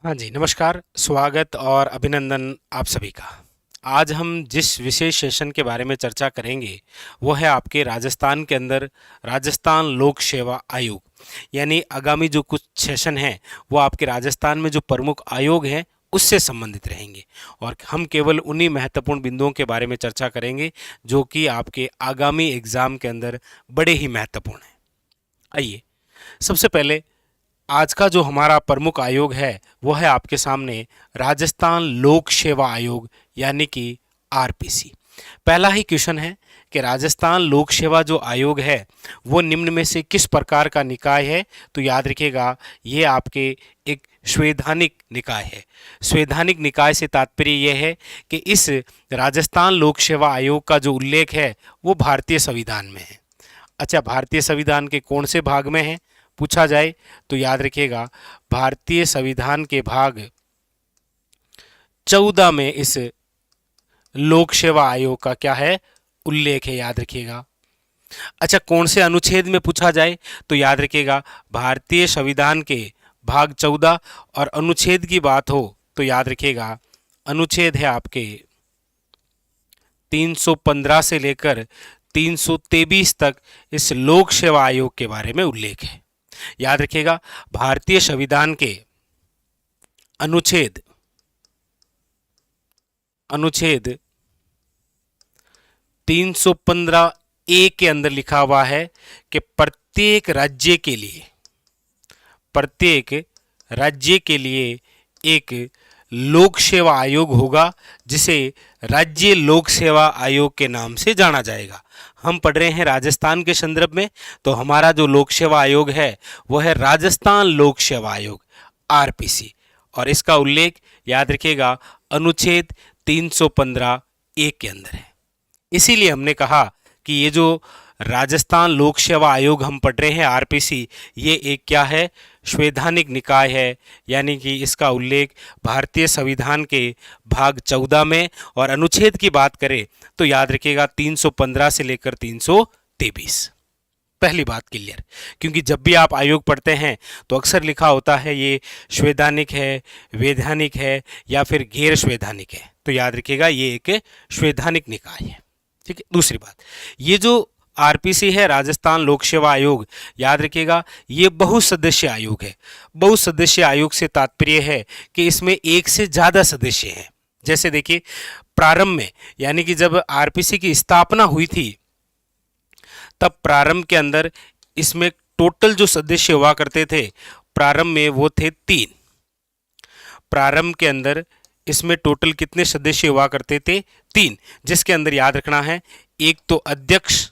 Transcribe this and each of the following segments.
हाँ जी, नमस्कार, स्वागत और अभिनंदन आप सभी का। आज हम जिस विशेष सेशन के बारे में चर्चा करेंगे, वो है आपके राजस्थान के अंदर राजस्थान लोक सेवा आयोग। यानी आगामी जो कुछ सेशन हैं, वो आपके राजस्थान में जो प्रमुख आयोग हैं, उससे संबंधित रहेंगे। और हम केवल उन्हीं महत्वपूर्ण बिंदुओं के बारे में चर्चा करेंगे, जो कि आपके आगामी एग्ज़ाम के अंदर बड़े ही महत्वपूर्ण हैं। आइए, सबसे पहले आज का जो हमारा प्रमुख आयोग है वो है आपके सामने राजस्थान लोक सेवा आयोग यानी कि आरपीसी। पहला ही क्वेश्चन है कि राजस्थान लोक सेवा जो आयोग है वो निम्न में से किस प्रकार का निकाय है। तो याद रखिएगा, ये आपके एक संवैधानिक निकाय है। संवैधानिक निकाय से तात्पर्य यह है कि इस राजस्थान लोक सेवा आयोग का जो उल्लेख है वो भारतीय संविधान में है। अच्छा, भारतीय संविधान के कौन से भाग में है पूछा जाए तो याद रखिएगा, भारतीय संविधान के भाग 14 में इस लोक सेवा आयोग का क्या है, उल्लेख है, याद रखिएगा। अच्छा, कौन से अनुच्छेद में पूछा जाए तो याद रखिएगा, भारतीय संविधान के भाग 14 और अनुच्छेद की बात हो तो याद रखिएगा, अनुच्छेद है आपके 315 से लेकर 323 तक इस लोक सेवा आयोग के बारे में उल्लेख है। याद रखिएगा, भारतीय संविधान के अनुच्छेद अनुच्छेद 315 ए के अंदर लिखा हुआ है कि प्रत्येक राज्य के लिए एक लोक सेवा आयोग होगा, जिसे राज्य लोक सेवा आयोग के नाम से जाना जाएगा। हम पढ़ रहे हैं राजस्थान के संदर्भ में, तो हमारा जो लोक सेवा आयोग है वो है राजस्थान लोक सेवा आयोग आरपीसी, और इसका उल्लेख याद रखिएगा अनुच्छेद 315 ए के अंदर है। इसीलिए हमने कहा कि ये जो राजस्थान लोक सेवा आयोग हम पढ़ रहे हैं आरपीसी, ये एक क्या है, संवैधानिक निकाय है। यानी कि इसका उल्लेख भारतीय संविधान के भाग 14 में, और अनुच्छेद की बात करें तो याद रखिएगा 315 से लेकर 323। पहली बात क्लियर, क्योंकि जब भी आप आयोग पढ़ते हैं तो अक्सर लिखा होता है ये संवैधानिक है, वैधानिक है या फिर गैर संवैधानिक है। तो याद रखिएगा, ये एक संवैधानिक निकाय है। ठीक है। दूसरी बात, ये जो आरपीसी है राजस्थान लोक सेवा आयोग, याद रखिएगा ये बहुसदस्यीय आयोग है। बहुसदस्यीय आयोग से तात्पर्य है कि इसमें एक से ज़्यादा सदस्य हैं। जैसे देखिए, प्रारंभ में यानी कि जब आरपीसी की स्थापना हुई थी, तब प्रारंभ के अंदर इसमें टोटल जो सदस्य हुआ करते थे प्रारंभ में वो थे 3। प्रारंभ के अंदर इसमें टोटल कितने सदस्य हुआ करते थे, 3, जिसके अंदर याद रखना है एक तो अध्यक्ष,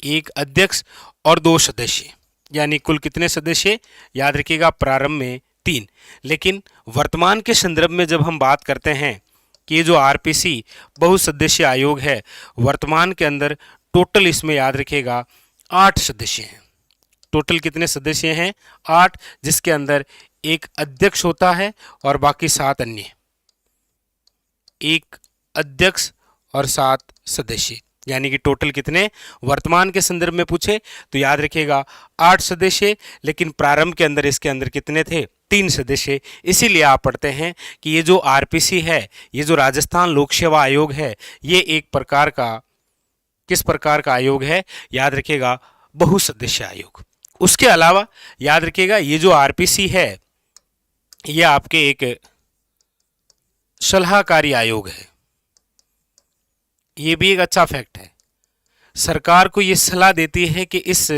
एक अध्यक्ष और 2 सदस्य, यानी कुल कितने सदस्य, याद रखिएगा प्रारंभ में 3। लेकिन वर्तमान के संदर्भ में जब हम बात करते हैं कि ये जो आरपीसी बहुसदस्यीय आयोग है, वर्तमान के अंदर टोटल इसमें याद रखिएगा 8 सदस्य हैं। टोटल कितने सदस्य हैं, 8, जिसके अंदर एक अध्यक्ष होता है और बाकी 7 अन्य। एक अध्यक्ष और 7 सदस्य, यानी कि टोटल कितने, वर्तमान के संदर्भ में पूछे तो याद रखिएगा 8 सदस्य, लेकिन प्रारंभ के अंदर इसके अंदर कितने थे, 3 सदस्य। इसीलिए आप पढ़ते हैं कि ये जो आरपीसी है, ये जो राजस्थान लोक सेवा आयोग है, ये एक प्रकार का, किस प्रकार का आयोग है, याद रखिएगा बहुसदस्यीय आयोग। उसके अलावा याद रखिएगा ये जो आरपीसी है, ये आपके एक सलाहकारी आयोग है। ये भी एक अच्छा फैक्ट है। सरकार को ये सलाह देती है कि इस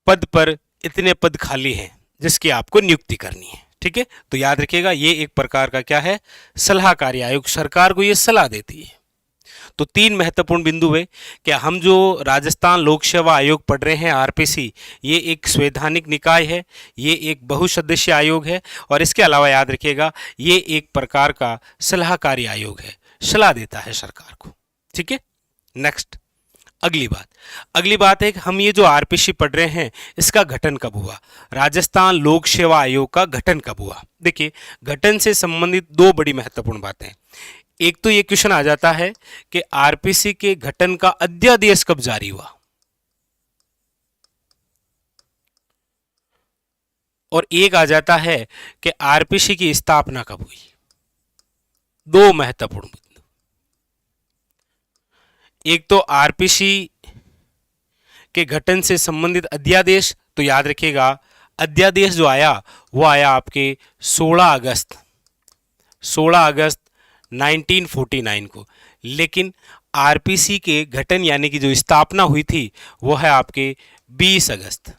पद पर इतने पद खाली हैं जिसकी आपको नियुक्ति करनी है। ठीक है। तो याद रखिएगा ये एक प्रकार का क्या है, सलाहकारी आयोग, सरकार को ये सलाह देती है। तो 3 महत्वपूर्ण बिंदु है कि हम जो राजस्थान लोक सेवा आयोग पढ़ रहे हैं आरपीसी, ये एक संवैधानिक निकाय है, ये एक बहुसदस्यीय आयोग है, और इसके अलावा याद रखिएगा ये एक प्रकार का सलाहकारी आयोग है, सलाह देता है सरकार को। ठीक है। नेक्स्ट, अगली बात है कि हम ये जो आरपीसी पढ़ रहे हैं इसका गठन कब हुआ, राजस्थान लोक सेवा आयोग का गठन कब हुआ। देखिए, गठन से संबंधित 2 बड़ी महत्वपूर्ण बातें हैं। एक तो ये क्वेश्चन आ जाता है कि आरपीसी के गठन का अध्यादेश कब जारी हुआ। और एक आ जाता है कि आरपीसी की स्थापना कब हुई। दो महत्वपूर्ण बिंदु, एक तो आरपीसी के गठन से संबंधित अध्यादेश, तो याद रखिएगा अध्यादेश जो आया वो आया आपके 16 अगस्त 1949 को, लेकिन आरपीसी के गठन यानी कि जो स्थापना हुई थी वो है आपके 20 अगस्त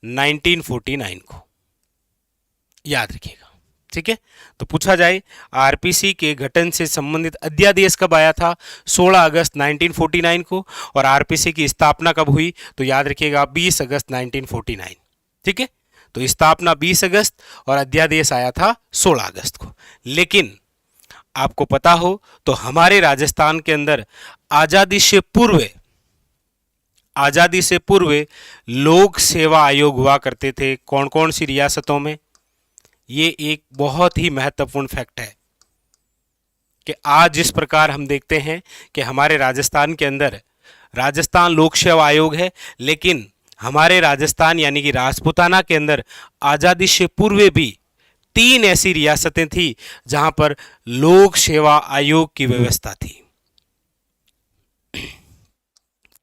1949 को, याद रखिएगा। ठीक है, तो पूछा जाए आरपीसी के गठन से संबंधित अध्यादेश कब आया था, 16 अगस्त 1949 को, और आरपीसी की स्थापना कब हुई, तो याद रखिएगा 20 अगस्त 1949। ठीक है, तो स्थापना 20 अगस्त और अध्यादेश आया था 16 अगस्त को। लेकिन आपको पता हो तो हमारे राजस्थान के अंदर आजादी से पूर्व लोक सेवा आयोग हुआ करते थे। कौन कौन सी रियासतों में, ये एक बहुत ही महत्वपूर्ण फैक्ट है कि आज जिस प्रकार हम देखते हैं कि हमारे राजस्थान के अंदर राजस्थान लोक सेवा आयोग है, लेकिन हमारे राजस्थान यानी कि राजपूताना के अंदर आजादी से पूर्व भी 3 ऐसी रियासतें थी जहां पर लोक सेवा आयोग की व्यवस्था थी।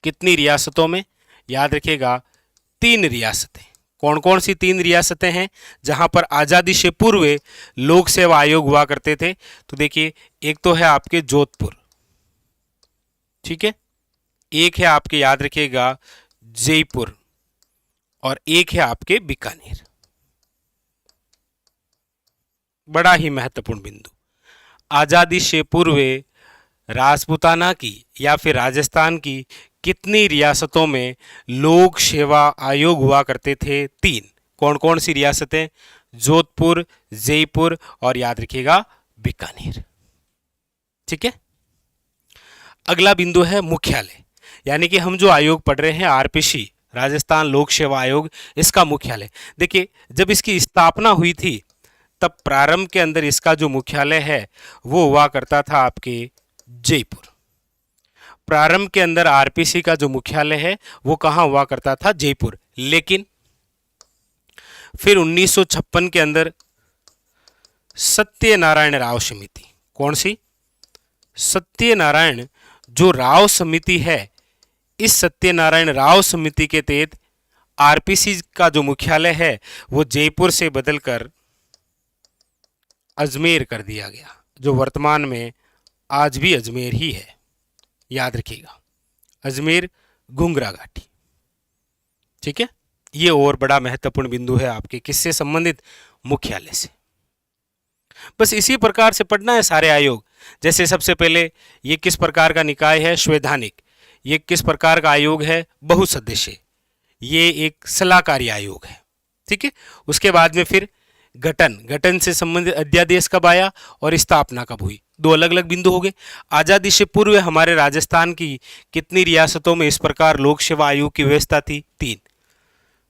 कितनी रियासतों में, याद रखिएगा 3 रियासतें। कौन कौन सी 3 रियासतें हैं जहां पर आजादी से पूर्व लोक सेवा आयोग हुआ करते थे, तो देखिए एक तो है आपके जोधपुर, ठीक है, एक है आपके याद रखिएगा जयपुर, और एक है आपके बीकानेर। बड़ा ही महत्वपूर्ण बिंदु, आजादी से पूर्व राजपूताना की या फिर राजस्थान की कितनी रियासतों में लोक सेवा आयोग हुआ करते थे, 3। कौन कौन सी रियासतें, जोधपुर, जयपुर और याद रखिएगा बीकानेर। ठीक है, अगला बिंदु है मुख्यालय, यानी कि हम जो आयोग पढ़ रहे हैं आरपीसी राजस्थान लोक सेवा आयोग, इसका मुख्यालय देखिए जब इसकी स्थापना हुई थी तब प्रारंभ के अंदर इसका जो मुख्यालय है वो हुआ करता था आपके जयपुर। प्रारंभ के अंदर आरपीसी का जो मुख्यालय है वो कहाँ हुआ करता था, जयपुर। लेकिन फिर 1956 के अंदर सत्यनारायण राव समिति, कौन सी, सत्यनारायण जो राव समिति है, इस सत्यनारायण राव समिति के तहत आरपीसी का जो मुख्यालय है वो जयपुर से बदलकर अजमेर कर दिया गया, जो वर्तमान में आज भी अजमेर ही है। याद रखिएगा अजमेर घुंगरा घाटी। ठीक है, ये और बड़ा महत्वपूर्ण बिंदु है आपके किससे संबंधित, मुख्यालय से। बस इसी प्रकार से पढ़ना है सारे आयोग। जैसे सबसे पहले ये किस प्रकार का निकाय है, संवैधानिक। ये किस प्रकार का आयोग है, बहुसदस्यीय। ये एक सलाहकारी आयोग है। ठीक है, उसके बाद में फिर गठन से संबंधित अध्यादेश कब आया और स्थापना कब हुई, 2 अलग अलग बिंदु हो गए। आजादी से पूर्व हमारे राजस्थान की कितनी रियासतों में इस प्रकार लोक सेवा आयोग की व्यवस्था थी, 3,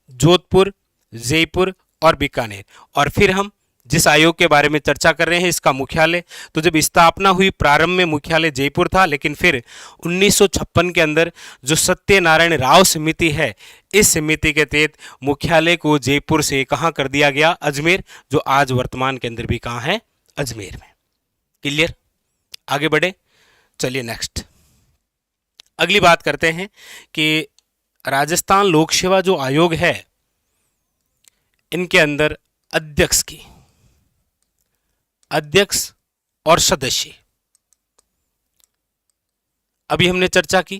जोधपुर, जयपुर और बीकानेर। और फिर हम जिस आयोग के बारे में चर्चा कर रहे हैं इसका मुख्यालय, तो जब स्थापना हुई प्रारंभ में मुख्यालय जयपुर था, लेकिन फिर 1956 के अंदर जो सत्यनारायण राव समिति है, इस समिति के तहत मुख्यालय को जयपुर से कहाँ कर दिया गया, अजमेर, जो आज वर्तमान के अंदर भी कहाँ है, अजमेर में। क्लियर, आगे बढ़े, चलिए नेक्स्ट अगली बात करते हैं कि राजस्थान लोक सेवा जो आयोग है इनके अंदर अध्यक्ष और सदस्य। अभी हमने चर्चा की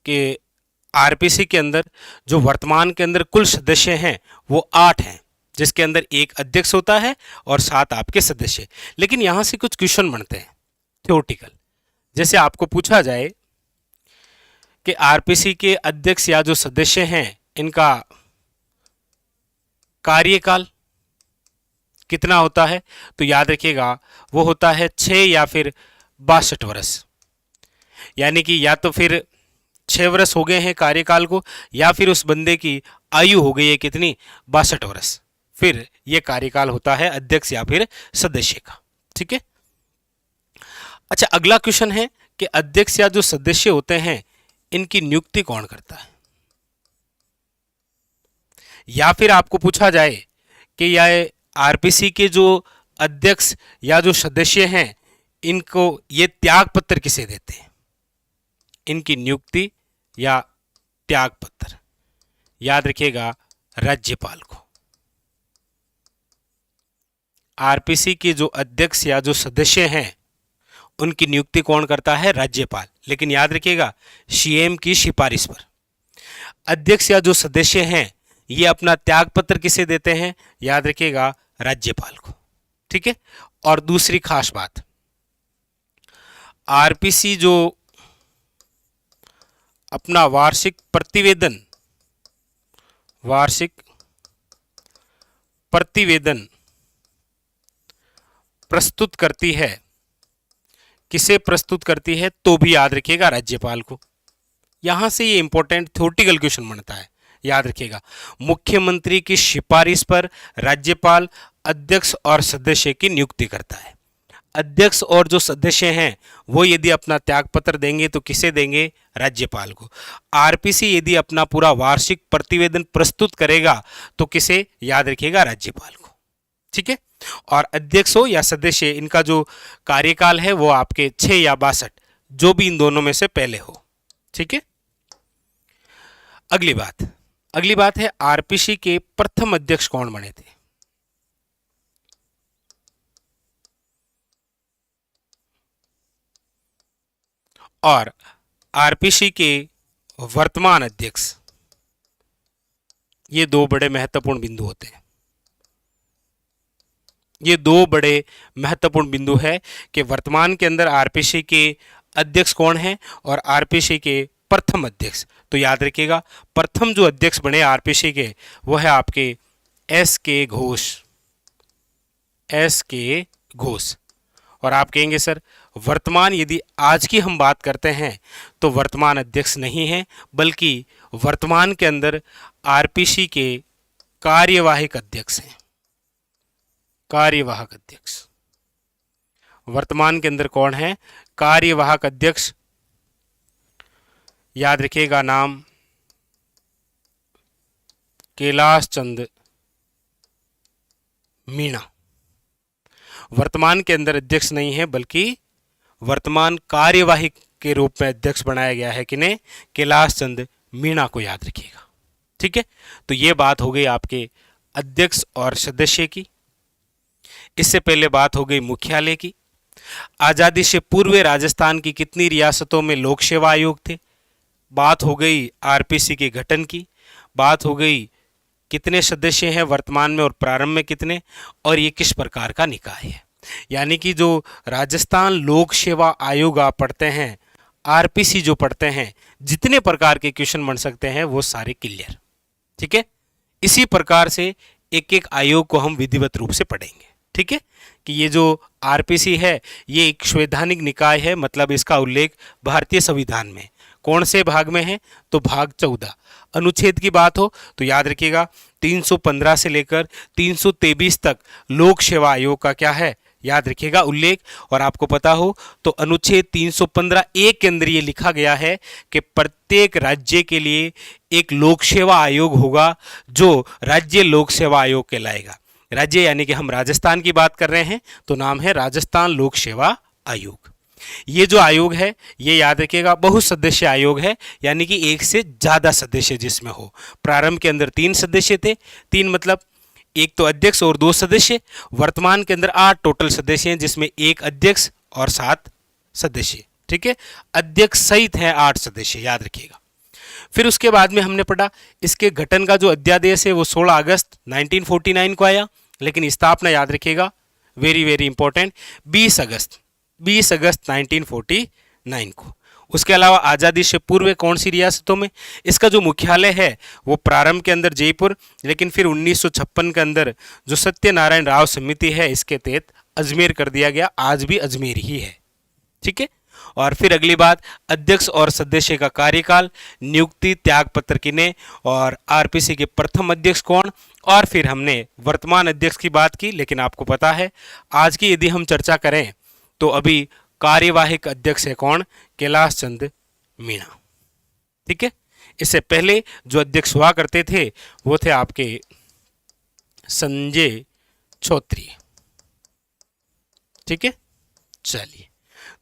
कि आरपीसी के अंदर जो वर्तमान के अंदर कुल सदस्य हैं वो 8 हैं, जिसके अंदर एक अध्यक्ष होता है और 7 आपके सदस्य। लेकिन यहां से कुछ क्वेश्चन बनते हैं थ्योरेटिकल। जैसे आपको पूछा जाए कि आरपीसी के अध्यक्ष या जो सदस्य हैं इनका कार्यकाल कितना होता है, तो याद रखिएगा वो होता है 6 या फिर 62 वर्ष। यानी कि या तो फिर 6 वर्ष हो गए हैं कार्यकाल को, या फिर उस बंदे की आयु हो गई है कितनी, 62 वर्ष। फिर ये कार्यकाल होता है अध्यक्ष या फिर सदस्य का। ठीक है, अच्छा अगला क्वेश्चन है कि अध्यक्ष या जो सदस्य होते हैं इनकी नियुक्ति कौन करता है। या फिर आपको पूछा जाए कि यह आरपीसी के जो अध्यक्ष या जो सदस्य हैं, इनको ये त्याग पत्र किसे देते हैं, इनकी नियुक्ति या त्याग पत्र, याद रखिएगा राज्यपाल को। आरपीसी के जो अध्यक्ष या जो सदस्य हैं उनकी नियुक्ति कौन करता है, राज्यपाल। लेकिन याद रखिएगा सीएम की सिफारिश पर। अध्यक्ष या जो सदस्य हैं ये अपना त्याग पत्र किसे देते हैं, याद रखिएगा राज्यपाल को। ठीक है। और दूसरी खास बात, आरपीसी जो अपना वार्षिक प्रतिवेदन प्रस्तुत करती है, किसे प्रस्तुत करती है, तो भी याद रखिएगा राज्यपाल को। यहां से ये इंपॉर्टेंट थ्योरेटिकल क्वेश्चन बनता है, याद रखिएगा मुख्यमंत्री की सिफारिश पर राज्यपाल अध्यक्ष और सदस्य की नियुक्ति करता है। अध्यक्ष और जो सदस्य हैं वो यदि अपना त्यागपत्र देंगे तो किसे देंगे, राज्यपाल को। आरपीसी यदि अपना पूरा वार्षिक प्रतिवेदन प्रस्तुत करेगा तो किसे, याद रखिएगा राज्यपाल को। ठीक है। और अध्यक्ष हो या सदस्य, इनका जो कार्यकाल है वो आपके 6 या 62, जो भी इन दोनों में से पहले हो। ठीक है। अगली बात है आरपीसी के प्रथम अध्यक्ष कौन बने थे। और आरपीसी के वर्तमान अध्यक्ष, ये दो बड़े महत्वपूर्ण बिंदु होते हैं। ये दो बड़े महत्वपूर्ण बिंदु है कि वर्तमान के अंदर आरपीसी के अध्यक्ष कौन है और आरपीसी के प्रथम अध्यक्ष। तो याद रखिएगा प्रथम जो अध्यक्ष बने आरपीसी के वो है आपके एस के घोष। और आप कहेंगे सर वर्तमान, यदि आज की हम बात करते हैं तो वर्तमान अध्यक्ष नहीं है, बल्कि वर्तमान के अंदर आरपीसी के कार्यवाहक अध्यक्ष हैं। कार्यवाहक अध्यक्ष वर्तमान के अंदर कौन है, कार्यवाहक अध्यक्ष। याद रखिएगा नाम कैलाश चंद मीणा। वर्तमान के अंदर अध्यक्ष नहीं है, बल्कि वर्तमान कार्यवाहक के रूप में अध्यक्ष बनाया गया है किन्हें, कैलाश चंद मीणा को, याद रखिएगा। ठीक है। तो ये बात हो गई आपके अध्यक्ष और सदस्य की। इससे पहले बात हो गई मुख्यालय की। आजादी से पूर्व राजस्थान की कितनी रियासतों में लोक सेवा आयोग थे। बात हो गई आरपीसी के गठन की। बात हो गई कितने सदस्य हैं वर्तमान में और प्रारंभ में कितने, और ये किस प्रकार का निकाय है। यानी कि जो राजस्थान लोक सेवा आयोग आप पढ़ते हैं, आरपीसी जो पढ़ते हैं, जितने प्रकार के क्वेश्चन बन सकते हैं वो सारे क्लियर। ठीक है। इसी प्रकार से एक एक आयोग को हम विधिवत रूप से पढ़ेंगे। ठीक है। कि ये जो आरपीसी है ये एक संवैधानिक निकाय है, मतलब इसका उल्लेख भारतीय संविधान में कौन से भाग में है, तो भाग 14 अनुच्छेद की बात हो तो याद रखिएगा 315 से लेकर 323 तक लोक सेवा आयोग का क्या है, याद रखिएगा उल्लेख। और आपको पता हो तो अनुच्छेद 315(1) के अंदर ये लिखा गया है कि प्रत्येक राज्य के लिए एक लोक सेवा आयोग होगा जो राज्य लोक सेवा आयोग कहलाएगा। राज्य यानी कि हम राजस्थान की बात कर रहे हैं तो नाम है राजस्थान लोक सेवा आयोग। ये जो आयोग है ये याद रखिएगा बहुसदस्य आयोग है, यानी कि एक से ज्यादा सदस्य जिसमें हो। प्रारंभ के अंदर 3 सदस्य थे, 3 मतलब एक तो अध्यक्ष और 2 सदस्य। वर्तमान के अंदर 8 टोटल सदस्य हैं, जिसमें 1 अध्यक्ष और 7 सदस्य। ठीक है। अध्यक्ष सहित हैं 8 सदस्य, याद रखिएगा। फिर उसके बाद में हमने पढ़ा इसके गठन का जो अध्यादेश है वो 16 अगस्त 1949 को आया, लेकिन स्थापना याद रखिएगा वेरी वेरी इंपॉर्टेंट 20 अगस्त 1949 को। उसके अलावा आज़ादी से पूर्व कौन सी रियासतों में, इसका जो मुख्यालय है वो प्रारंभ के अंदर जयपुर, लेकिन फिर 1956 के अंदर जो सत्यनारायण राव समिति है इसके तहत अजमेर कर दिया गया, आज भी अजमेर ही है। ठीक है। और फिर अगली बात अध्यक्ष और सदस्य का कार्यकाल, नियुक्ति, त्यागपत्र किने और आरपीसी के प्रथम अध्यक्ष कौन। और फिर हमने वर्तमान अध्यक्ष की बात की, लेकिन आपको पता है आज की यदि हम चर्चा करें तो अभी कार्यवाहक अध्यक्ष है कौन, कैलाश चंद मीणा। ठीक है। इससे पहले जो अध्यक्ष हुआ करते थे वो थे आपके संजय छोत्री। ठीक है, चलिए,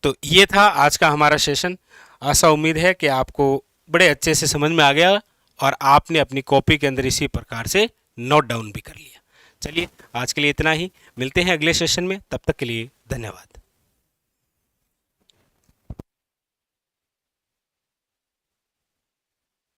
तो ये था आज का हमारा सेशन। आशा उम्मीद है कि आपको बड़े अच्छे से समझ में आ गया और आपने अपनी कॉपी के अंदर इसी प्रकार से नोट डाउन भी कर लिया। चलिए, आज के लिए इतना ही, मिलते हैं अगले सेशन में, तब तक के लिए धन्यवाद।